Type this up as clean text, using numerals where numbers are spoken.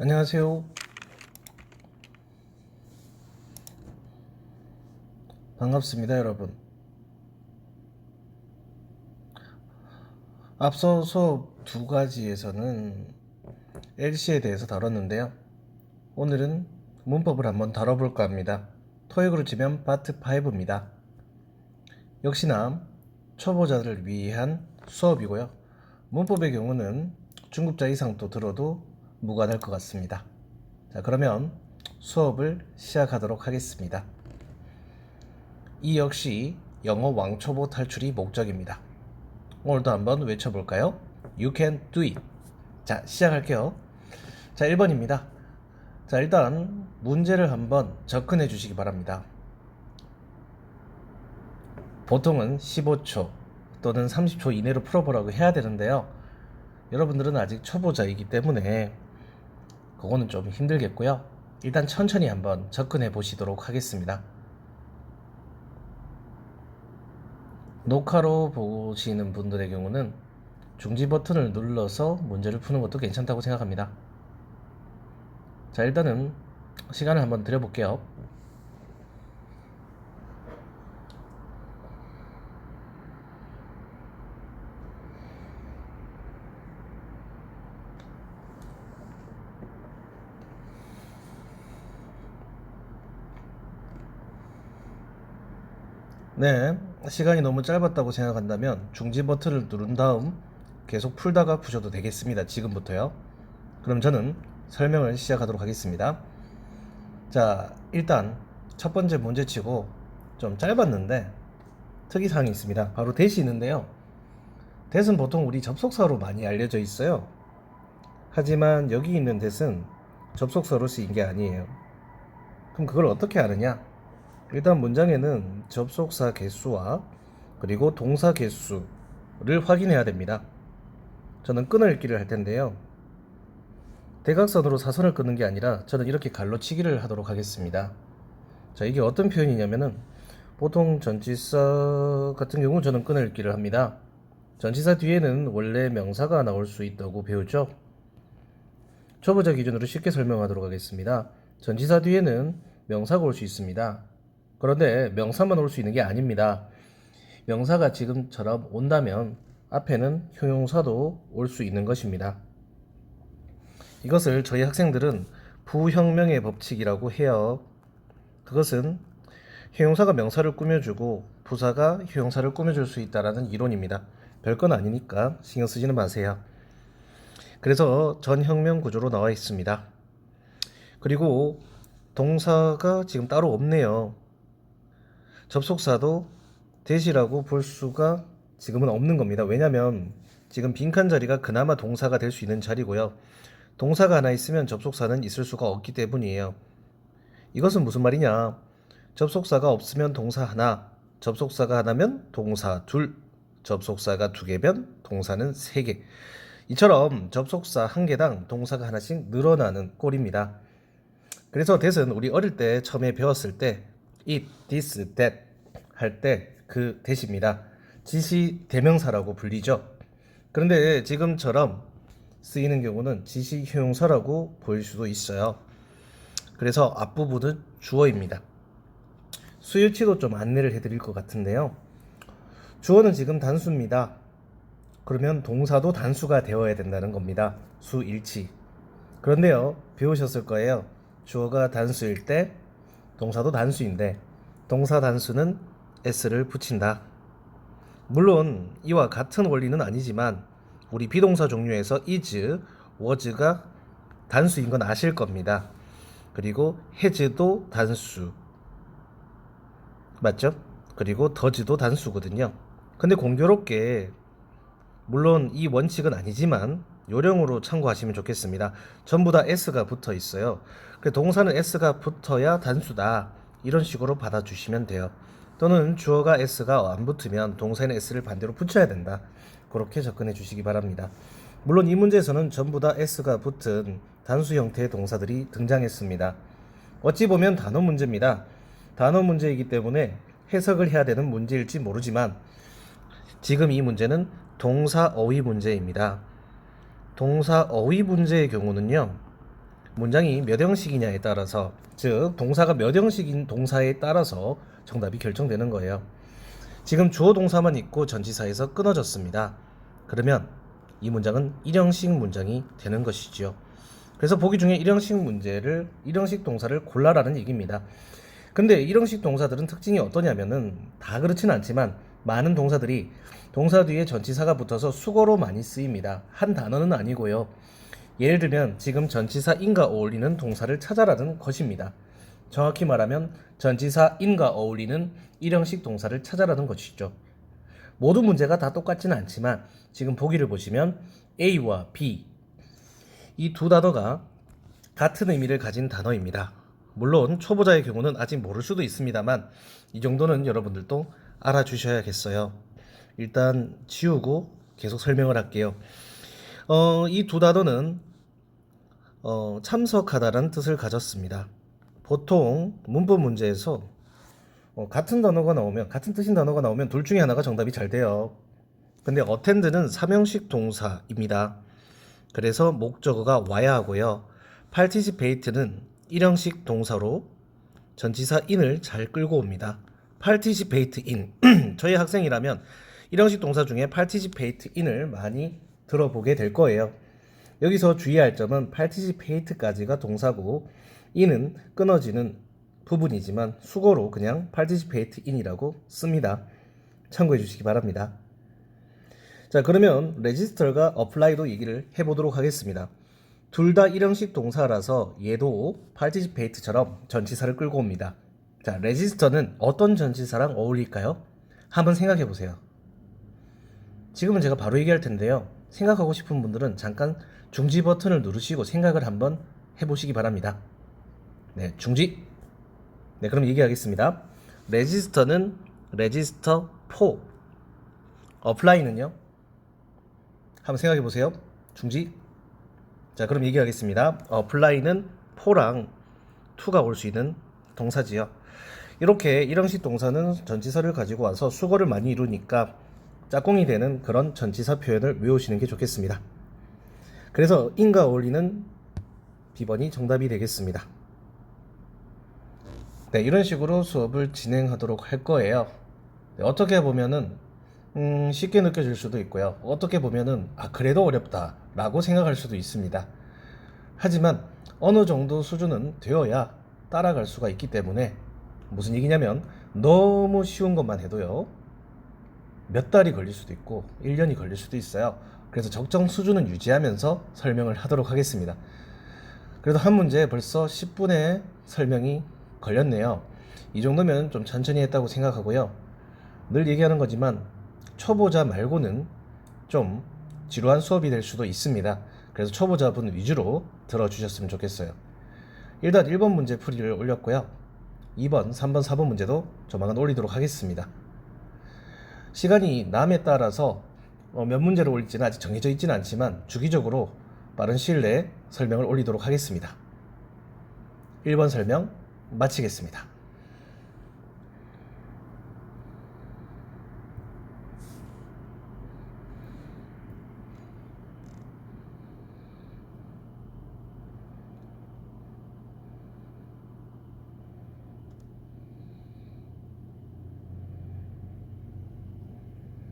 안녕하세요. 반갑습니다, 여러분. 앞서 수업 두 가지에서는 LC에 대해서 다뤘는데요. 오늘은 문법을 한번 다뤄볼까 합니다. 토익으로 치면 파트 5입니다. 역시나 초보자들을 위한 수업이고요. 문법의 경우는 중급자 이상도 들어도 무관할 것 같습니다. 자, 그러면 수업을 시작하도록 하겠습니다. 이 역시 영어 왕초보 탈출이 목적입니다. 오늘도 한번 외쳐볼까요? You can do it. 자, 시작할게요. 자, 1번입니다. 자, 일단 문제를 한번 접근해 주시기 바랍니다. 보통은 15초 또는 30초 이내로 풀어보라고 해야 되는데요. 여러분들은 아직 초보자이기 때문에 그거는 좀 힘들겠고요. 일단 천천히 한번 접근해 보시도록 하겠습니다. 녹화로 보시는 분들의 경우는 중지 버튼을 눌러서 문제를 푸는 것도 괜찮다고 생각합니다. 자, 일단은 시간을 한번 드려볼게요. 네, 시간이 너무 짧았다고 생각한다면 중지 버튼을 누른 다음 계속 풀다가 푸셔도 되겠습니다. 지금부터요. 그럼 저는 설명을 시작하도록 하겠습니다. 자, 일단 첫 번째 문제치고 좀 짧았는데 특이사항이 있습니다. 바로 that이 있는데요. that은 보통 우리 접속사로 많이 알려져 있어요. 하지만 여기 있는 that은 접속사로 쓰인 게 아니에요. 그럼 그걸 어떻게 아느냐? 일단 문장에는 접속사 개수와 그리고 동사 개수를 확인해야 됩니다. 저는 끊어읽기를 할 텐데요. 대각선으로 사선을 끊는 게 아니라 저는 이렇게 갈로치기를 하도록 하겠습니다. 자, 이게 어떤 표현이냐면은 보통 전치사 같은 경우 저는 끊어읽기를 합니다. 전치사 뒤에는 원래 명사가 나올 수 있다고 배우죠. 초보자 기준으로 쉽게 설명하도록 하겠습니다. 전치사 뒤에는 명사가 올 수 있습니다. 그런데 명사만 올 수 있는 게 아닙니다. 명사가 지금처럼 온다면 앞에는 형용사도 올 수 있는 것입니다. 이것을 저희 학생들은 부형명의 법칙이라고 해요. 그것은 형용사가 명사를 꾸며주고 부사가 형용사를 꾸며줄 수 있다는 이론입니다. 별건 아니니까 신경 쓰지는 마세요. 그래서 전형명 구조로 나와 있습니다. 그리고 동사가 지금 따로 없네요. 접속사도 that이라고 볼 수가 지금은 없는 겁니다. 왜냐면 지금 빈칸 자리가 그나마 동사가 될 수 있는 자리고요. 동사가 하나 있으면 접속사는 있을 수가 없기 때문이에요. 이것은 무슨 말이냐? 접속사가 없으면 동사 하나, 접속사가 하나면 동사 둘, 접속사가 두 개면 동사는 세 개. 이처럼 접속사 한 개당 동사가 하나씩 늘어나는 꼴입니다. 그래서 that은 우리 어릴 때 처음에 배웠을 때 it, this, that 할 때 그 that입니다. 지시 대명사라고 불리죠. 그런데 지금처럼 쓰이는 경우는 지시 형용사라고 보일 수도 있어요. 그래서 앞부분은 주어입니다. 수일치도 좀 안내를 해드릴 것 같은데요. 주어는 지금 단수입니다. 그러면 동사도 단수가 되어야 된다는 겁니다. 수일치. 그런데요, 배우셨을 거예요. 주어가 단수일 때 동사도 단수인데 동사 단수는 s를 붙인다. 물론 이와 같은 원리는 아니지만 우리 비동사 종류에서 is, was가 단수인 건 아실 겁니다. 그리고 has도 단수 맞죠? 그리고 does도 단수거든요. 근데 공교롭게 물론 이 원칙은 아니지만 요령으로 참고하시면 좋겠습니다. 전부 다 s가 붙어 있어요. 동사는 s가 붙어야 단수다. 이런 식으로 받아주시면 돼요. 또는 주어가 s가 안 붙으면 동사에는 s를 반대로 붙여야 된다. 그렇게 접근해 주시기 바랍니다. 물론 이 문제에서는 전부 다 s가 붙은 단수 형태의 동사들이 등장했습니다. 어찌 보면 단어 문제입니다. 단어 문제이기 때문에 해석을 해야 되는 문제일지 모르지만 지금 이 문제는 동사 어휘 문제입니다. 동사 어휘 문제의 경우는요, 문장이 몇 형식이냐에 따라서, 즉 동사가 몇 형식인 동사에 따라서 정답이 결정되는 거예요. 지금 주어 동사만 있고 전치사에서 끊어졌습니다. 그러면 이 문장은 1형식 문장이 되는 것이지요. 그래서 보기 중에 1형식 동사를 골라라는 얘기입니다. 근데 1형식 동사들은 특징이 어떠냐면은 다 그렇진 않지만 많은 동사들이 동사 뒤에 전치사가 붙어서 수거로 많이 쓰입니다. 한 단어는 아니고요. 예를 들면 지금 전치사 in과 어울리는 동사를 찾아라는 것입니다. 정확히 말하면 전치사 in과 어울리는 1형식 동사를 찾아라는 것이죠. 모든 문제가 다 똑같지는 않지만 지금 보기를 보시면 A와 B 이 두 단어가 같은 의미를 가진 단어입니다. 물론 초보자의 경우는 아직 모를 수도 있습니다만 이 정도는 여러분들도 알아주셔야겠어요. 일단 지우고 계속 설명을 할게요. 이 두 단어는 참석하다라는 뜻을 가졌습니다. 보통 문법 문제에서 같은 뜻인 단어가 나오면 둘 중에 하나가 정답이 잘 돼요. 근데 attend는 3형식 동사입니다. 그래서 목적어가 와야 하고요. participate는 1형식 동사로 전치사 in을 잘 끌고 옵니다. participate in. 저희 학생이라면 1형식 동사 중에 participate in을 많이 들어보게 될 거예요. 여기서 주의할 점은 participate까지가 동사고 in은 끊어지는 부분이지만 수거로 그냥 participate in이라고 씁니다. 참고해 주시기 바랍니다. 자, 그러면 register과 apply도 얘기를 해보도록 하겠습니다. 둘 다 1형식 동사라서 얘도 participate처럼 전치사를 끌고 옵니다. 자, register는 어떤 전치사랑 어울릴까요? 한번 생각해 보세요. 지금은 제가 바로 얘기할 텐데요. 생각하고 싶은 분들은 잠깐 중지 버튼을 누르시고 생각을 한번 해보시기 바랍니다. 네, 중지. 네, 그럼 얘기하겠습니다. register는 register for, apply는요? 한번 생각해 보세요. 중지. 자, 그럼 얘기하겠습니다. apply는 for랑 to가 올 수 있는 동사지요. 이렇게 1형식 동사는 전치사를 가지고 와서 수거를 많이 이루니까 짝꿍이 되는 그런 전치사 표현을 외우시는 게 좋겠습니다. 그래서 in과 어울리는 B번이 정답이 되겠습니다. 네, 이런 식으로 수업을 진행하도록 할 거예요. 네, 어떻게 보면은 쉽게 느껴질 수도 있고요. 어떻게 보면은 그래도 어렵다 라고 생각할 수도 있습니다. 하지만 어느 정도 수준은 되어야 따라갈 수가 있기 때문에, 무슨 얘기냐면 너무 쉬운 것만 해도요 몇 달이 걸릴 수도 있고 1년이 걸릴 수도 있어요. 그래서 적정 수준은 유지하면서 설명을 하도록 하겠습니다. 그래도 한 문제에 벌써 10분의 설명이 걸렸네요. 이 정도면 좀 천천히 했다고 생각하고요. 늘 얘기하는 거지만 초보자 말고는 좀 지루한 수업이 될 수도 있습니다. 그래서 초보자분 위주로 들어주셨으면 좋겠어요. 일단 1번 문제 풀이를 올렸고요. 2번, 3번, 4번 문제도 조만간 올리도록 하겠습니다. 시간이 남에 따라서 몇 문제를 올릴지는 아직 정해져 있지는 않지만 주기적으로 빠른 시일 내에 설명을 올리도록 하겠습니다. 1번 설명 마치겠습니다.